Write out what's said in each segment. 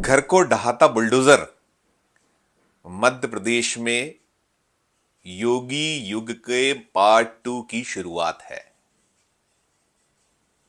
घर को ढहाता बुलडोजर। मध्य प्रदेश में योगी युग के पार्ट 2 की शुरुआत है।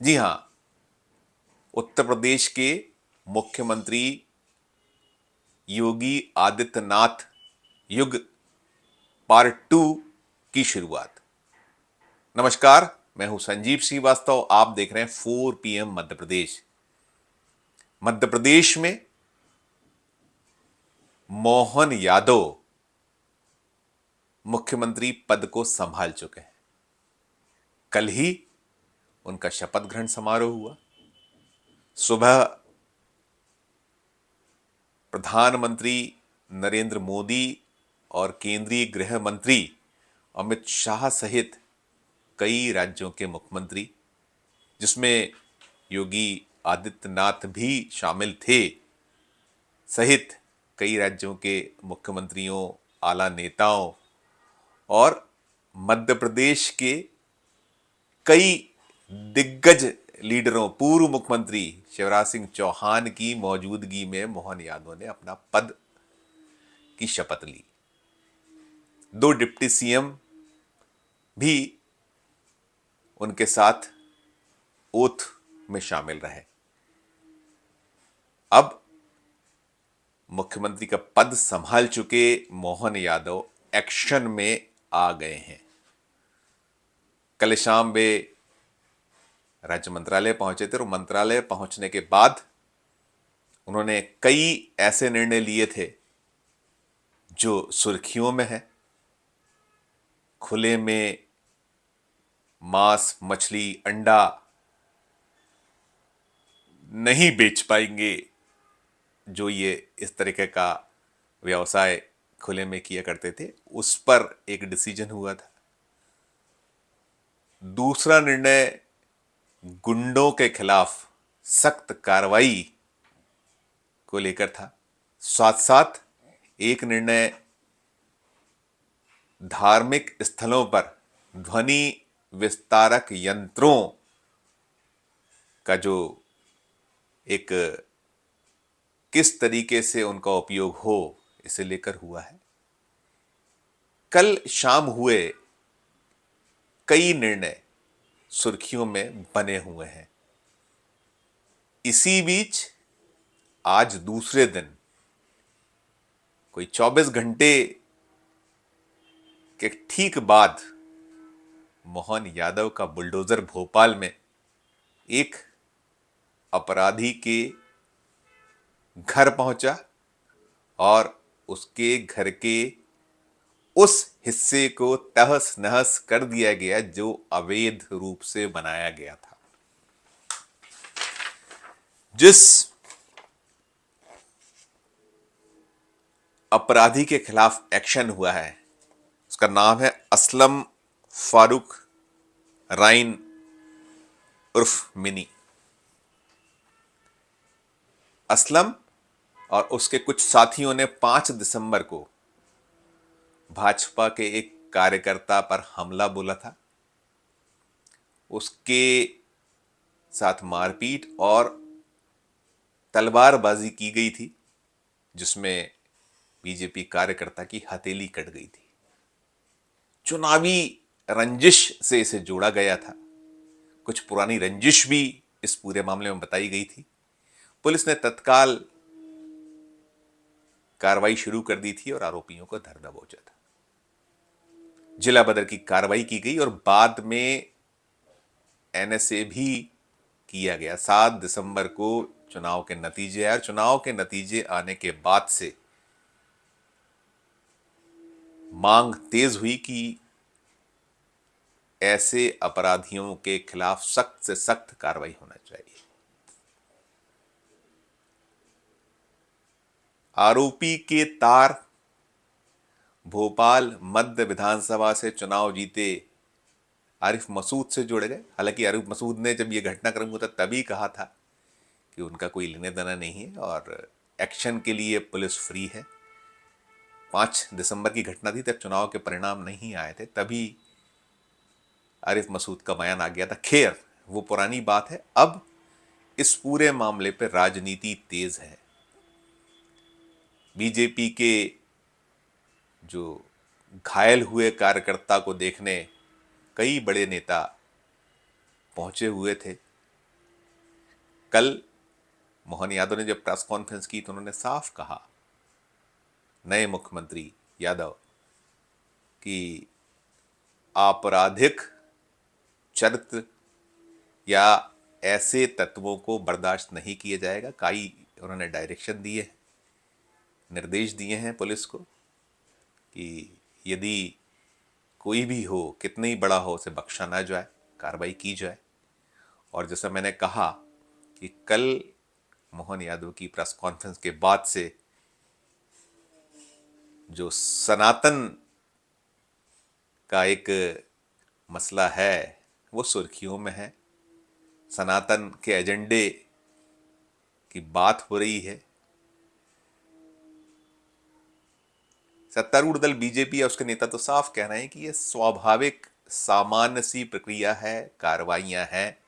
जी हां, उत्तर प्रदेश के मुख्यमंत्री योगी आदित्यनाथ युग पार्ट 2 की शुरुआत। नमस्कार, मैं हूं संजीव श्रीवास्तव। आप देख रहे हैं 4 PM मध्य प्रदेश। मध्य प्रदेश में मोहन यादव मुख्यमंत्री पद को संभाल चुके हैं। कल ही उनका शपथ ग्रहण समारोह हुआ। सुबह प्रधानमंत्री नरेंद्र मोदी और केंद्रीय गृह मंत्री अमित शाह सहित कई राज्यों के मुख्यमंत्री, जिसमें योगी आदित्यनाथ भी शामिल थे, सहित कई राज्यों के मुख्यमंत्रियों, आला नेताओं और मध्य प्रदेश के कई दिग्गज लीडरों, पूर्व मुख्यमंत्री शिवराज सिंह चौहान की मौजूदगी में मोहन यादव ने अपना पद की शपथ ली। 2 डिप्टी सीएम भी उनके साथ ओथ में शामिल रहे। अब मुख्यमंत्री का पद संभाल चुके मोहन यादव एक्शन में आ गए हैं। कल शाम वे राज्य मंत्रालय पहुंचे थे और मंत्रालय पहुंचने के बाद उन्होंने कई ऐसे निर्णय लिए थे जो सुर्खियों में है। खुले में मांस, मछली, अंडा नहीं बेच पाएंगे, जो ये इस तरीके का व्यवसाय खुले में किया करते थे, उस पर एक डिसीजन हुआ था। दूसरा निर्णय गुंडों के खिलाफ सख्त कार्रवाई को लेकर था। साथ साथ एक निर्णय धार्मिक स्थलों पर ध्वनि विस्तारक यंत्रों का जो एक किस तरीके से उनका उपयोग हो, इसे लेकर हुआ है। कल शाम हुए कई निर्णय सुर्खियों में बने हुए हैं। इसी बीच आज दूसरे दिन कोई 24 घंटे के ठीक बाद मोहन यादव का बुलडोजर भोपाल में एक अपराधी के घर पहुंचा और उसके घर के उस हिस्से को तहस नहस कर दिया गया जो अवैध रूप से बनाया गया था। जिस अपराधी के खिलाफ एक्शन हुआ है उसका नाम है असलम फारूक राइन उर्फ मिनी। असलम और उसके कुछ साथियों ने 5 दिसंबर को भाजपा के एक कार्यकर्ता पर हमला बोला था। उसके साथ मारपीट और तलवारबाजी की गई थी, जिसमें बीजेपी कार्यकर्ता की हथेली कट गई थी। चुनावी रंजिश से इसे जोड़ा गया था। कुछ पुरानी रंजिश भी इस पूरे मामले में बताई गई थी। पुलिस ने तत्काल कार्रवाई शुरू कर दी थी और आरोपियों को धर दबोचा था। जिला बदर की कार्रवाई की गई और बाद में एनएसए भी किया गया। 7 दिसंबर को चुनाव के नतीजे आए। चुनाव के नतीजे आने के बाद से मांग तेज हुई कि ऐसे अपराधियों के खिलाफ सख्त से सख्त कार्रवाई होना चाहिए। आरोपी के तार भोपाल मध्य विधानसभा से चुनाव जीते आरिफ मसूद से जोड़े गए। हालांकि आरिफ मसूद ने जब यह घटनाक्रम हुआ तभी कहा था कि उनका कोई लेने देना नहीं है और एक्शन के लिए पुलिस फ्री है। 5 दिसंबर की घटना थी, तब चुनाव के परिणाम नहीं आए थे, तभी आरिफ मसूद का बयान आ गया था। खैर, वो पुरानी बात है। अब इस पूरे मामले पर राजनीति तेज है। बीजेपी के जो घायल हुए कार्यकर्ता को देखने कई बड़े नेता पहुंचे हुए थे। कल मोहन यादव ने जब प्रेस कॉन्फ्रेंस की तो उन्होंने साफ कहा, नए मुख्यमंत्री यादव, कि आपराधिक चरित्र या ऐसे तत्वों को बर्दाश्त नहीं किया जाएगा। कई उन्होंने डायरेक्शन दिए, निर्देश दिए हैं पुलिस को कि यदि कोई भी हो, कितना ही बड़ा हो, उसे बख्शा ना जाए, कार्रवाई की जाए। और जैसा मैंने कहा कि कल मोहन यादव की प्रेस कॉन्फ्रेंस के बाद से जो सनातन का एक मसला है वो सुर्खियों में है। सनातन के एजेंडे की बात हो रही है। सत्तारूढ़ दल बीजेपी या उसके नेता तो साफ कह रहे हैं कि ये स्वाभाविक सामान्य सी प्रक्रिया है, कार्रवाइयां हैं,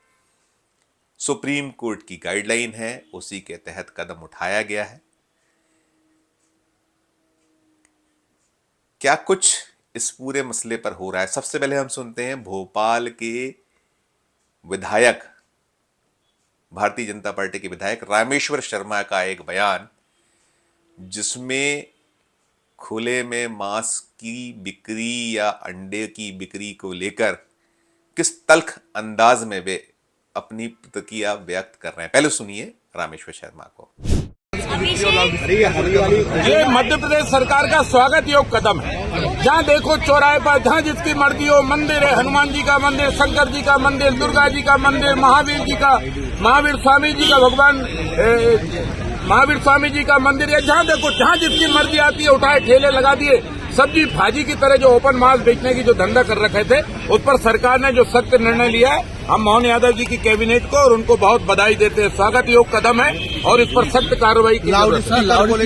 सुप्रीम कोर्ट की गाइडलाइन है, उसी के तहत कदम उठाया गया है। क्या कुछ इस पूरे मसले पर हो रहा है? सबसे पहले हम सुनते हैं भोपाल के विधायक, भारतीय जनता पार्टी के विधायक रामेश्वर शर्मा का एक बयान, जिसमें खुले में मांस की बिक्री या अंडे की बिक्री को लेकर किस तल्ख अंदाज में वे अपनी प्रतिक्रिया व्यक्त कर रहे हैं। पहले सुनिए रामेश्वर शर्मा को। ये मध्य प्रदेश सरकार का स्वागत योग कदम है। जहाँ देखो चौराहे पर, जहाँ जिसकी मर्जी हो, मंदिर है, हनुमान जी का मंदिर, शंकर जी का मंदिर, दुर्गा जी का मंदिर, महावीर जी का, महावीर स्वामी जी का, भगवान महावीर स्वामी जी का मंदिर है। जहाँ देखो, जहाँ जिसकी मर्जी आती है, उठाए ठेले लगा दिए। सब्जी भाजी की तरह जो ओपन मार्केट बेचने की जो धंधा कर रखे थे, उस पर सरकार ने जो सख्त निर्णय लिया है, हम मोहन यादव जी की कैबिनेट को और उनको बहुत बधाई देते हैं। स्वागत योग कदम है और इस पर सख्त कार्रवाई की जरूरत है।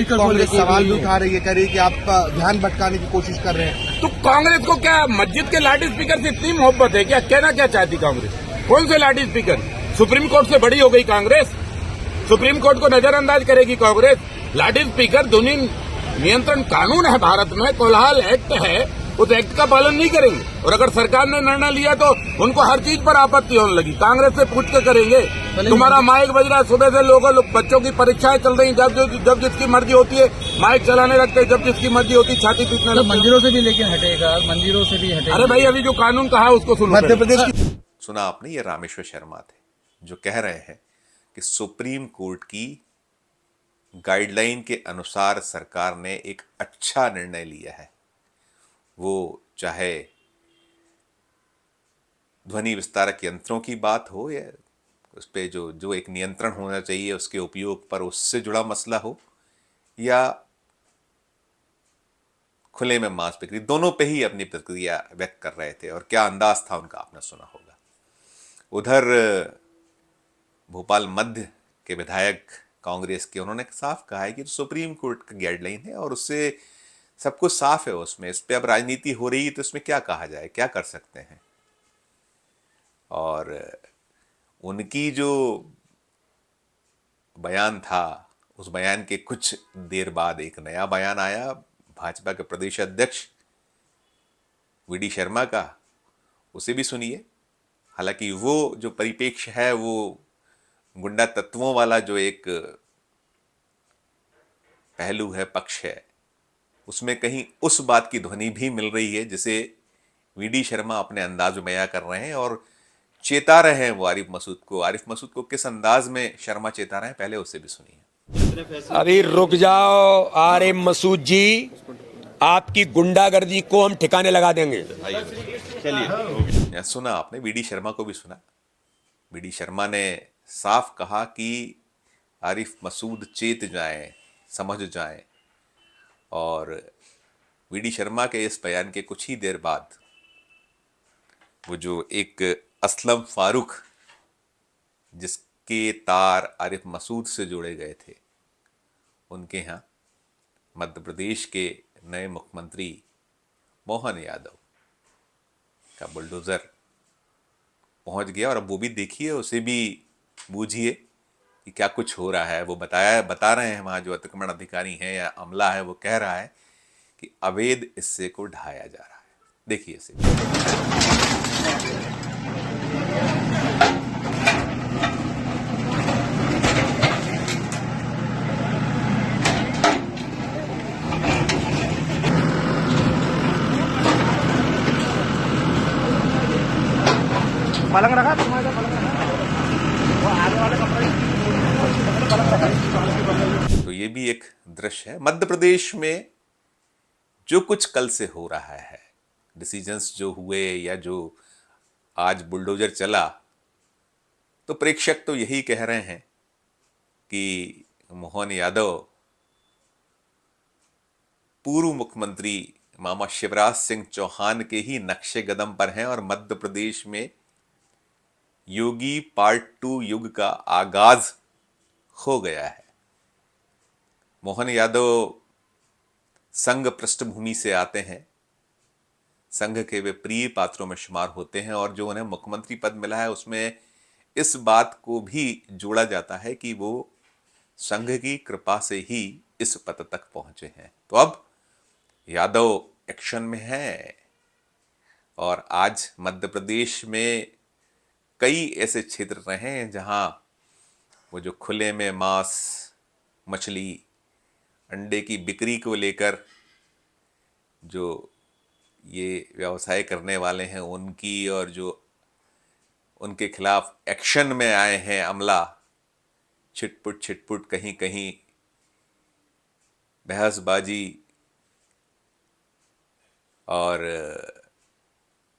कांग्रेस सवाल भी उठा रही है, कह रही है कि आप ध्यान भटकाने की कोशिश कर रहे हैं। तो कांग्रेस को क्या मस्जिद के लाउड स्पीकर से इतनी मोहब्बत है क्या? कहना क्या चाहती कांग्रेस? कौन से लाउड स्पीकर? सुप्रीम कोर्ट से बड़ी हो गई कांग्रेस? सुप्रीम कोर्ट को नजरअंदाज करेगी कांग्रेस? लाउड स्पीकर ध्वनि नियंत्रण कानून है भारत में, कोलाहल एक्ट है, उस एक्ट का पालन नहीं करेंगे। और अगर सरकार ने निर्णय लिया तो उनको हर चीज पर आपत्ति होने लगी। कांग्रेस से पूछ के करेंगे। तुम्हारा माइक बज रहा है, सुबह से लोगों बच्चों की परीक्षाएं चल रही, जब जिसकी मर्जी होती है माइक चलाने लगते, जब जिसकी मर्जी होती छाती पीटने लगते। मंदिरों से भी लेकिन हटेगा, मंदिरों से भी हटेगा। अरे भाई, अभी जो कानून कहा उसको सुनो। मध्य प्रदेश की सुना आपने? ये रामेश्वर शर्मा थे जो कह रहे हैं कि सुप्रीम कोर्ट की गाइडलाइन के अनुसार सरकार ने एक अच्छा निर्णय लिया है। वो चाहे ध्वनि विस्तारक यंत्रों की बात हो या उस पर जो एक नियंत्रण होना चाहिए उसके उपयोग पर, उससे जुड़ा मसला हो, या खुले में मांस बिक्री, दोनों पे ही अपनी प्रतिक्रिया व्यक्त कर रहे थे। और क्या अंदाज था उनका, आपने सुना होगा। उधर भोपाल मध्य के विधायक कांग्रेस के, उन्होंने साफ कहा है कि सुप्रीम कोर्ट का गाइडलाइन है और उससे सब कुछ साफ है। उसमें इस पे अब राजनीति हो रही है तो इसमें क्या कहा जाए, क्या कर सकते हैं। और उनकी जो बयान था, उस बयान के कुछ देर बाद एक नया बयान आया भाजपा के प्रदेश अध्यक्ष वीडी शर्मा का। उसे भी सुनिए। हालांकि वो जो परिप्रेक्ष्य है, वो गुंडा तत्वों वाला जो एक पहलू है, पक्ष है, उसमें कहीं उस बात की ध्वनि भी मिल रही है जिसे वीडी शर्मा अपने अंदाज में बयां कर रहे हैं और चेता रहे हैं वो आरिफ मसूद को। आरिफ मसूद को किस अंदाज में शर्मा चेता रहे हैं, पहले उससे भी सुनिए। अरे रुक जाओ आरिफ मसूद जी, आपकी गुंडागर्दी को हम ठिकाने लगा देंगे। चलिए, सुना आपने, वीडी शर्मा को भी सुना। वीडी शर्मा ने साफ कहा कि आरिफ मसूद चेत जाएं, समझ जाएं। और वीडी शर्मा के इस बयान के कुछ ही देर बाद वो जो एक असलम फारूक, जिसके तार आरिफ मसूद से जोड़े गए थे, उनके यहाँ मध्य प्रदेश के नए मुख्यमंत्री मोहन यादव का बुलडोजर पहुंच गया। और अब वो भी देखिए, उसे भी बूझिए कि क्या कुछ हो रहा है। वो बता रहे हैं वहाँ जो अतिक्रमण अधिकारी हैं या अमला है, वो कह रहा है कि अवैध हिस्से को ढाया जा रहा है। देखिए इसे। पलंग रखा तुम्हारे पलंग रखा वो आगे वाले कपड़े तो ये भी एक दृश्य है। मध्य प्रदेश में जो कुछ कल से हो रहा है, डिसीजंस जो हुए या जो आज बुलडोजर चला, तो प्रेक्षक तो यही कह रहे हैं कि मोहन यादव पूर्व मुख्यमंत्री मामा शिवराज सिंह चौहान के ही नक्शे कदम पर हैं और मध्य प्रदेश में योगी पार्ट 2 युग का आगाज हो गया है। मोहन यादव संघ पृष्ठभूमि से आते हैं, संघ के वे प्रिय पात्रों में शुमार होते हैं और जो उन्हें मुख्यमंत्री पद मिला है उसमें इस बात को भी जोड़ा जाता है कि वो संघ की कृपा से ही इस पद तक पहुंचे हैं। तो अब यादव एक्शन में है और आज मध्य प्रदेश में कई ऐसे क्षेत्र रहे हैं जहां वो जो खुले में मांस, मछली, अंडे की बिक्री को लेकर जो ये व्यवसाय करने वाले हैं उनकी और जो उनके खिलाफ एक्शन में आए हैं अमला, छिटपुट कहीं कहीं बहसबाजी और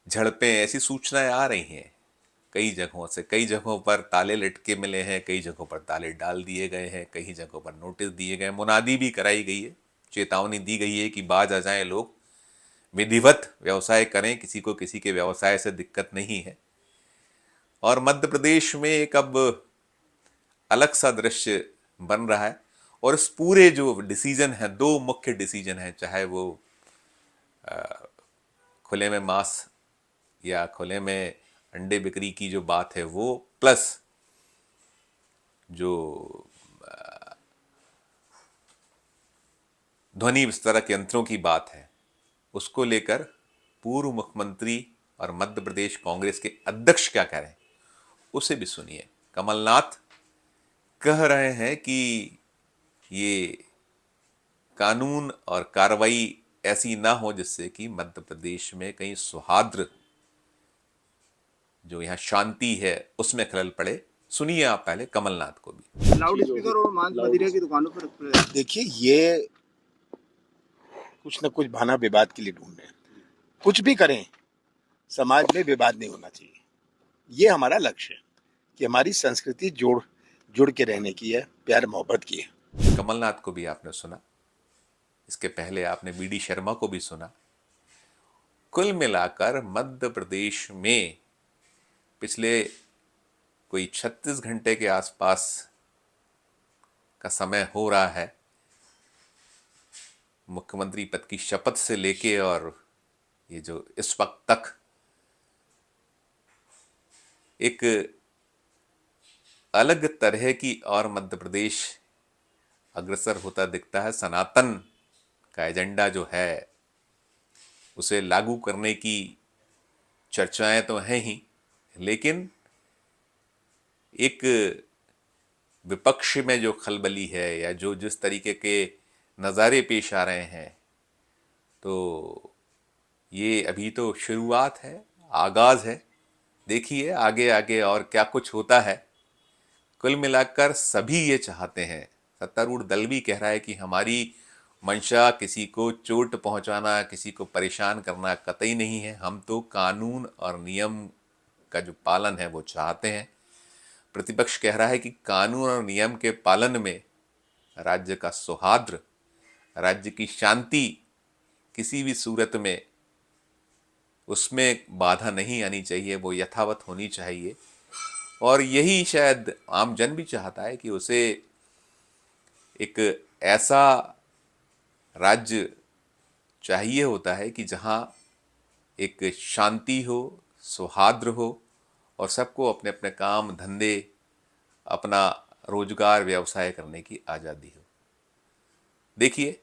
झड़पें, ऐसी सूचनाएं आ रही हैं कई जगहों से। कई जगहों पर ताले लटके मिले हैं, कई जगहों पर ताले डाल दिए गए हैं, कई जगहों पर नोटिस दिए गए, मुनादी भी कराई गई है, चेतावनी दी गई है कि बाज आ जाएं लोग, विधिवत व्यवसाय करें, किसी को किसी के व्यवसाय से दिक्कत नहीं है। और मध्य प्रदेश में एक अब अलग सा दृश्य बन रहा है और इस पूरे जो डिसीजन है, दो मुख्य डिसीजन है, चाहे वो खुले में मांस या खुले में अंडे बिक्री की जो बात है वो, प्लस जो ध्वनि विस्तारक यंत्रों की बात है, उसको लेकर पूर्व मुख्यमंत्री और मध्य प्रदेश कांग्रेस के अध्यक्ष क्या कह रहे हैं उसे भी सुनिए। कमलनाथ कह रहे हैं कि ये कानून और कार्रवाई ऐसी ना हो जिससे कि मध्य प्रदेश में कहीं सौहार्द, जो यहाँ शांति है, उसमें खलल पड़े। सुनिए आप पहले कमलनाथ को भी। लाउड स्पीकर और मांस मदिरा की दुकानों पर देखिए, ये कुछ न कुछ बहाना विवाद के लिए ढूंढ रहे हैं। कुछ भी करें, समाज में विवाद नहीं होना चाहिए। ये हमारा लक्ष्य है कि हमारी संस्कृति जुड़ के रहने की है, प्यार मोहब्बत की है। कमलनाथ को भी आपने सुना, इसके पहले आपने बीडी शर्मा को भी सुना। कुल मिलाकर मध्य प्रदेश में पिछले कोई 36 घंटे के आसपास का समय हो रहा है मुख्यमंत्री पद की शपथ से लेके और ये जो इस वक्त तक एक अलग तरह की और मध्य प्रदेश अग्रसर होता दिखता है। सनातन का एजेंडा जो है उसे लागू करने की चर्चाएं तो हैं ही, लेकिन एक विपक्ष में जो खलबली है या जो जिस तरीके के नज़ारे पेश आ रहे हैं, तो ये अभी तो शुरुआत है, आगाज़ है। देखिए आगे आगे और क्या कुछ होता है। कुल मिलाकर सभी ये चाहते हैं, सत्तारूढ़ दल भी कह रहा है कि हमारी मंशा किसी को चोट पहुंचाना, किसी को परेशान करना कतई नहीं है। हम तो कानून और नियम का जो पालन है वो चाहते हैं। प्रतिपक्ष कह रहा है कि कानून और नियम के पालन में राज्य का सौहार्द, राज्य की शांति किसी भी सूरत में उसमें बाधा नहीं आनी चाहिए, वो यथावत होनी चाहिए। और यही शायद आम जन भी चाहता है कि उसे एक ऐसा राज्य चाहिए होता है कि जहाँ एक शांति हो, सौहार्द हो और सबको अपने अपने काम धंधे, अपना रोजगार व्यवसाय करने की आज़ादी हो। देखिए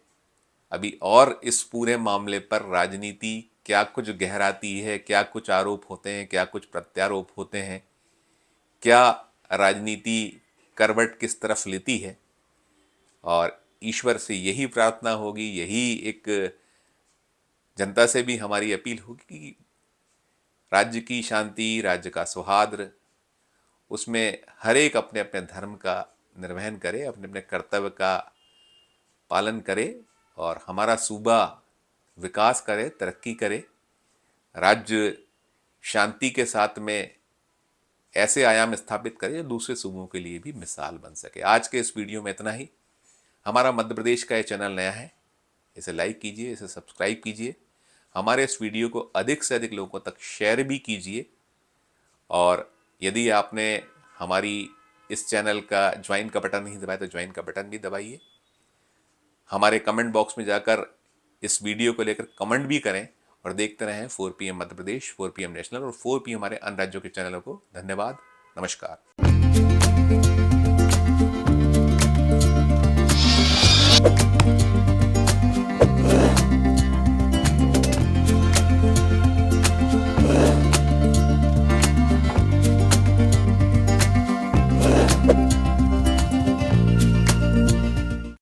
अभी और इस पूरे मामले पर राजनीति क्या कुछ गहराती है, क्या कुछ आरोप होते हैं, क्या कुछ प्रत्यारोप होते हैं, क्या राजनीति करवट किस तरफ लेती है। और ईश्वर से यही प्रार्थना होगी, यही एक जनता से भी हमारी अपील होगी कि राज्य की शांति, राज्य का सौहार्द, उसमें हर एक अपने अपने धर्म का निर्वहन करे, अपने अपने कर्तव्य का पालन करे और हमारा सूबा विकास करे, तरक्की करे, राज्य शांति के साथ में ऐसे आयाम स्थापित करे जो दूसरे सूबों के लिए भी मिसाल बन सके। आज के इस वीडियो में इतना ही। हमारा मध्य प्रदेश का ये चैनल नया है, इसे लाइक कीजिए, इसे सब्सक्राइब कीजिए, हमारे इस वीडियो को अधिक से अधिक लोगों तक शेयर भी कीजिए। और यदि आपने हमारी इस चैनल का ज्वाइन का बटन नहीं दबाया तो ज्वाइन का बटन भी दबाइए। हमारे कमेंट बॉक्स में जाकर इस वीडियो को लेकर कमेंट भी करें और देखते रहें 4 PM Madhya Pradesh, 4 PM national और 4 PM हमारे अन्य राज्यों के चैनलों को। धन्यवाद, नमस्कार।